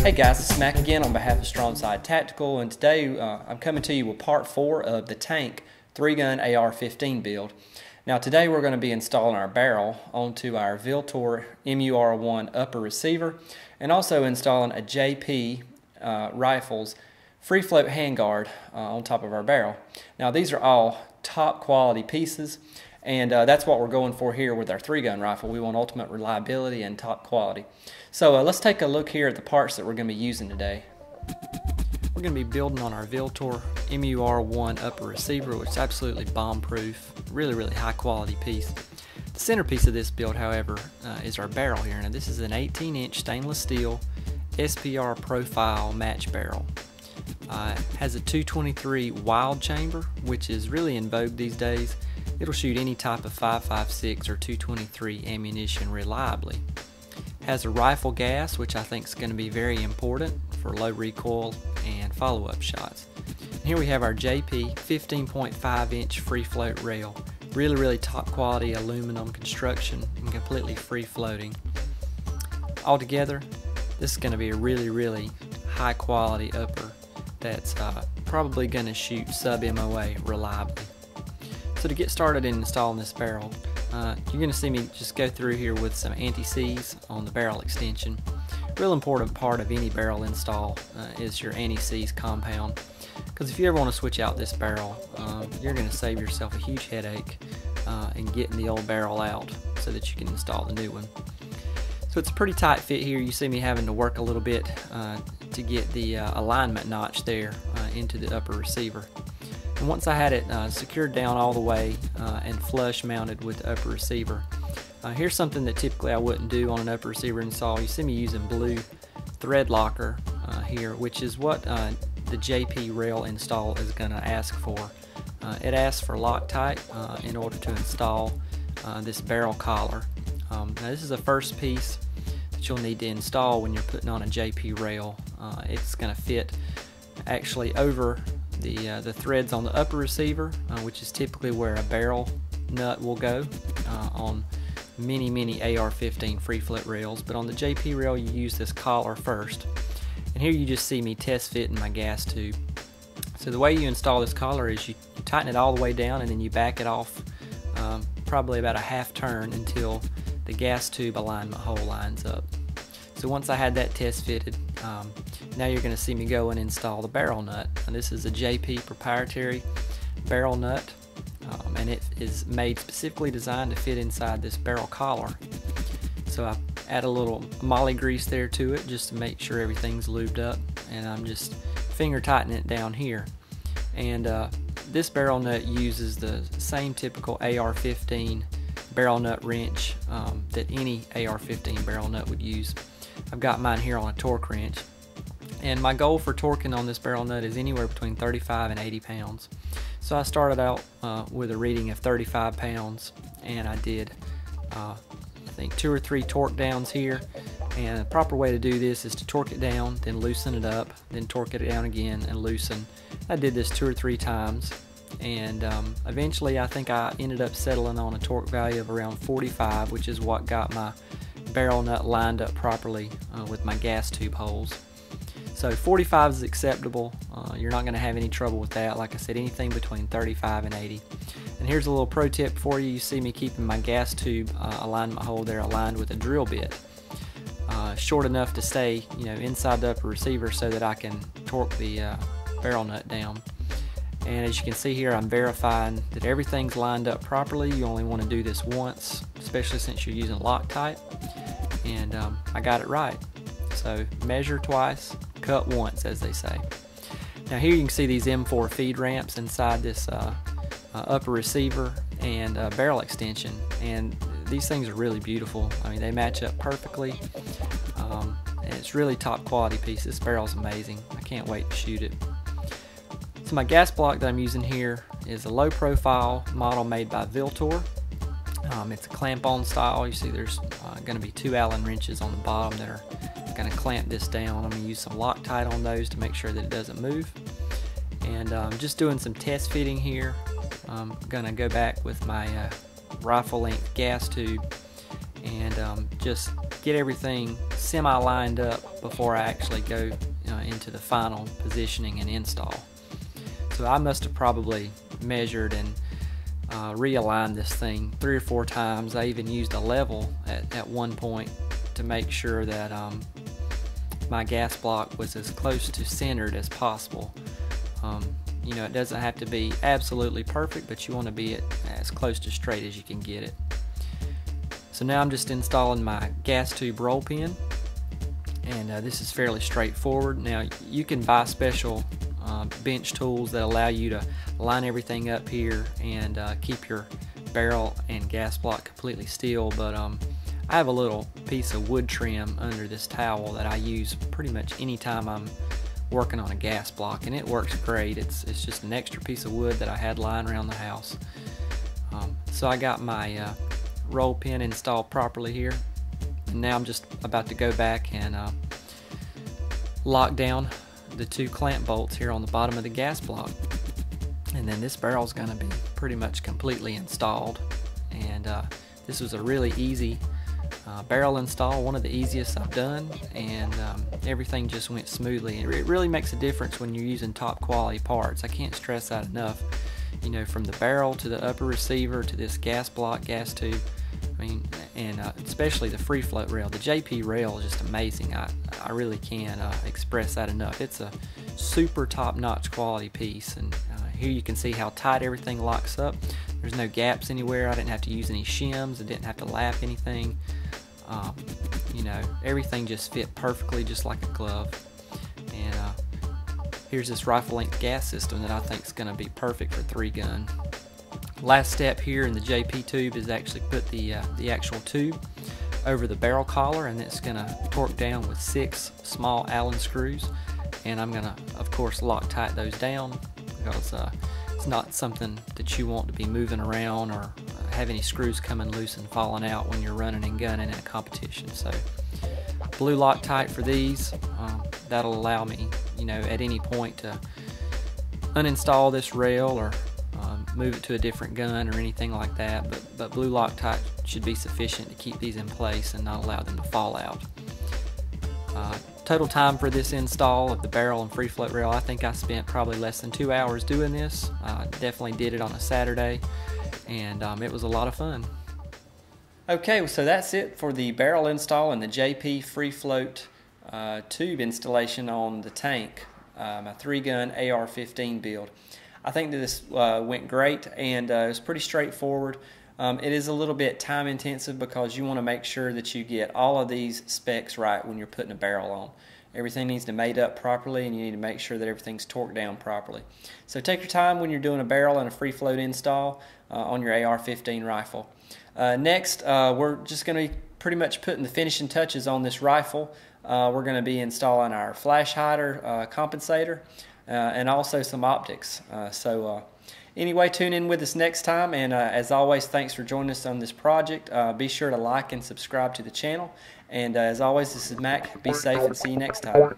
Hey guys, this is Mac again on behalf of Strongside Tactical, and today I'm coming to you with part 4 of the tank 3-gun AR-15 build. Now today we're going to be installing our barrel onto our VLTOR MUR-1 upper receiver, and also installing a JP rifle's free float handguard on top of our barrel. Now these are all top quality pieces, and that's what we're going for here with our 3-gun rifle. We want ultimate reliability and top quality. So let's take a look here at the parts that we're going to be using today. We're going to be building on our VLTOR MUR-1 upper receiver, which is absolutely bomb-proof, really high quality piece. The centerpiece of this build, however, is our barrel here. Now this is an 18-inch stainless steel SPR profile match barrel. It has a 223 Wylde chamber, which is really in vogue these days. It'll shoot any type of 5.56 or 223 ammunition reliably. Has a rifle gas, which I think is going to be very important for low recoil and follow-up shots. And here we have our JP 15.5-inch free float rail. Really top quality aluminum construction and completely free floating. Altogether, this is going to be a really high quality upper that's probably going to shoot sub MOA reliably. So to get started in installing this barrel, you're going to see me just go through here with some anti-seize on the barrel extension. Real important part of any barrel install is your anti-seize compound, because if you ever want to switch out this barrel, you're going to save yourself a huge headache in getting the old barrel out so that you can install the new one. So it's a pretty tight fit here. You see me having to work a little bit to get the alignment notch there into the upper receiver. And once I had it secured down all the way and flush mounted with the upper receiver, here's something that typically I wouldn't do on an upper receiver install. You see me using blue thread locker here, which is what the JP rail install is going to ask for. It asks for Loctite in order to install this barrel collar. Now this is the first piece that you'll need to install when you're putting on a JP rail. It's going to fit actually over the threads on the upper receiver, which is typically where a barrel nut will go on many AR-15 free float rails. But on the JP rail, you use this collar first. And here you just see me test fitting my gas tube. So the way you install this collar is you tighten it all the way down, and then you back it off probably about a half turn until the gas tube alignment hole lines up. So once I had that test fitted, now you're going to see me go and install the barrel nut. And this is a JP proprietary barrel nut, and it is made specifically designed to fit inside this barrel collar. So I add a little moly grease there to it just to make sure everything's lubed up, and I'm just finger tightening it down here. And this barrel nut uses the same typical AR-15 barrel nut wrench that any AR-15 barrel nut would use. I've got mine here on a torque wrench, and my goal for torquing on this barrel nut is anywhere between 35 and 80 pounds. So I started out with a reading of 35 pounds, and I did I think 2 or 3 torque downs here. And the proper way to do this is to torque it down, then loosen it up, then torque it down again and loosen. I did this 2 or 3 times, and eventually I think I ended up settling on a torque value of around 45, which is what got my barrel nut lined up properly with my gas tube holes. So 45 is acceptable. You're not going to have any trouble with that. Like I said, anything between 35 and 80. And here's a little pro tip for you. You see me keeping my gas tube alignment hole there aligned with a drill bit, short enough to stay, inside the upper receiver so that I can torque the barrel nut down. And as you can see here, I'm verifying that everything's lined up properly. You only want to do this once, especially since you're using Loctite. And I got it right. So measure twice, cut once, as they say. Now here you can see these M4 feed ramps inside this upper receiver and barrel extension, and these things are really beautiful. I mean, they match up perfectly, and it's really top quality piece. This barrel's amazing. I can't wait to shoot it. So my gas block that I'm using here is a low profile model made by VLTOR. It's a clamp-on style. You see there's going to be 2 Allen wrenches on the bottom that are going to clamp this down. I'm going to use some Loctite on those to make sure that it doesn't move. And I'm just doing some test fitting here. I'm going to go back with my rifle length gas tube and just get everything semi-lined up before I actually go into the final positioning and install. So I must have probably measured and realigned this thing 3 or 4 times. I even used a level at one point to make sure that my gas block was as close to centered as possible. You know, it doesn't have to be absolutely perfect, but you want to be as close to straight as you can get it. So now I'm just installing my gas tube roll pin, and this is fairly straightforward. Now you can buy special bench tools that allow you to line everything up here and keep your barrel and gas block completely still, but I have a little piece of wood trim under this towel that I use pretty much anytime I'm working on a gas block, and it works great. It's just an extra piece of wood that I had lying around the house. So I got my roll pin installed properly here, and now I'm just about to go back and lock down the 2 clamp bolts here on the bottom of the gas block, and then this barrel is going to be pretty much completely installed. And this was a really easy barrel install, one of the easiest I've done, and everything just went smoothly. And it really makes a difference when you're using top quality parts. I can't stress that enough. You know, from the barrel to the upper receiver to this gas block, gas tube, I mean, and especially the free float rail. The JP rail is just amazing. I really can't express that enough. It's a super top-notch quality piece, and here you can see how tight everything locks up. There's no gaps anywhere. I didn't have to use any shims. I didn't have to lap anything. You know, everything just fit perfectly, just like a glove. And here's this rifle length gas system that I think is going to be perfect for 3-gun. Last step here in the JP tube is actually put the actual tube over the barrel collar, and it's going to torque down with 6 small Allen screws. And I'm going to, of course, Loctite those down, because it's not something that you want to be moving around or have any screws coming loose and falling out when you're running and gunning in a competition. So blue Loctite for these. That'll allow me, you know, at any point to uninstall this rail or move it to a different gun or anything like that. But blue Loctite should be sufficient to keep these in place and not allow them to fall out. Total time for this install of the barrel and free float rail, I think I spent probably less than 2 hours doing this. Definitely did it on a Saturday, and it was a lot of fun. Okay, so that's it for the barrel install and the JP free float tube installation on the tank, my 3-gun AR-15 build. I think that this went great, and it was pretty straightforward. It is a little bit time intensive because you want to make sure that you get all of these specs right when you're putting a barrel on. Everything needs to be made up properly, and you need to make sure that everything's torqued down properly. So take your time when you're doing a barrel and a free float install on your AR-15 rifle. Next, we're just going to be pretty much putting the finishing touches on this rifle. We're going to be installing our flash hider compensator and also some optics. Anyway, tune in with us next time, and as always, thanks for joining us on this project. Be sure to like and subscribe to the channel, and as always, this is Mac. Be safe and see you next time.